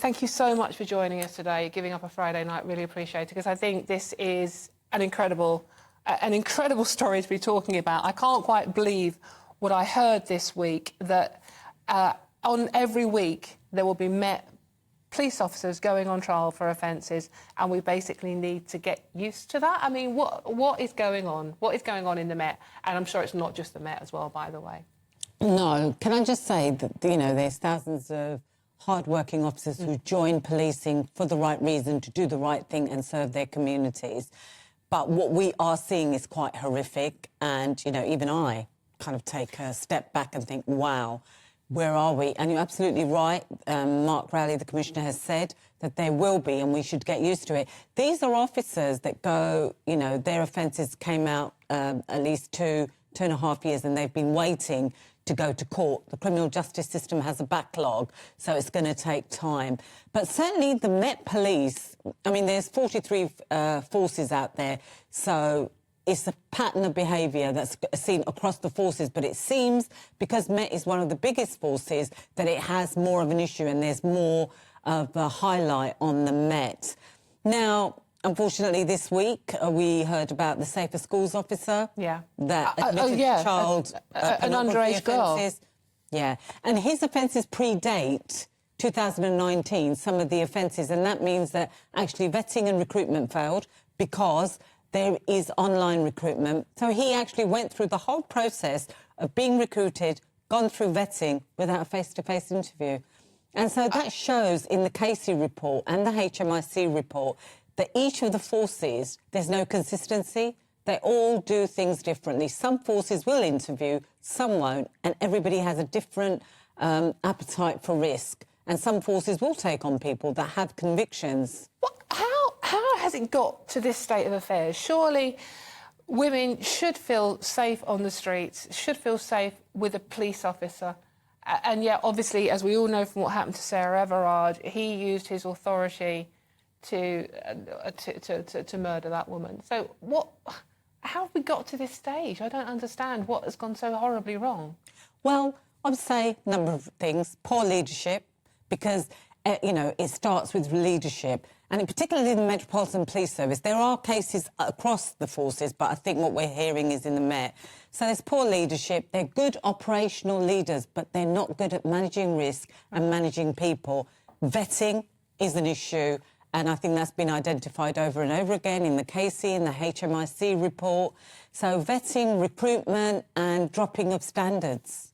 Thank you so much for joining us today, giving up a Friday night. Really appreciate it, because I think this is an incredible story to be talking about. I can't quite believe what I heard this week, that on every week there will be police officers going on trial for offences, and we basically need to get used to that. I mean, what is going on? What is going on in the Met? And I'm sure it's not just the Met as well, by the way. No, can I just say that, you know, there's thousands of hard-working officers who join policing for the right reason, to do the right thing and serve their communities. But what we are seeing is quite horrific, and, you know, even I kind of take a step back and think, wow, where are we? And you're absolutely right. Mark Rowley, the Commissioner, has said that there will be, and we should get used to it. These are officers that go, you know, their offences came out at least 2.5 years, and they've been waiting to go to court. The criminal justice system has a backlog, so it's going to take time. But certainly the Met Police, I mean, there's 43 forces out there, so it's a pattern of behaviour that's seen across the forces, but it seems, because Met is one of the biggest forces, that it has more of an issue, and there's more of a highlight on the Met. Now, unfortunately, this week we heard about the Safer Schools officer. Yeah. That admitted a child, an underage girl. Yeah, and his offences predate 2019, some of the offences, and that means that actually vetting and recruitment failed because there is online recruitment. So he actually went through the whole process of being recruited, gone through vetting without a face-to-face interview. And so that shows in the Casey report and the HMIC report that each of the forces, there's no consistency. They all do things differently. Some forces will interview, some won't, and everybody has a different appetite for risk. And some forces will take on people that have convictions. How has it got to this state of affairs? Surely women should feel safe on the streets, should feel safe with a police officer. And yet, obviously, as we all know from what happened to Sarah Everard, he used his authority to murder that woman. So how have we got to this stage? I don't understand what has gone so horribly wrong. Well, I would say a number of things. Poor leadership, because, you know, it starts with leadership. And particularly in the Metropolitan Police Service, there are cases across the forces, but I think what we're hearing is in the Met. So there's poor leadership. They're good operational leaders, but they're not good at managing risk and managing people. Vetting is an issue, and I think that's been identified over and over again in the Casey and the HMIC report. So vetting, recruitment and dropping of standards.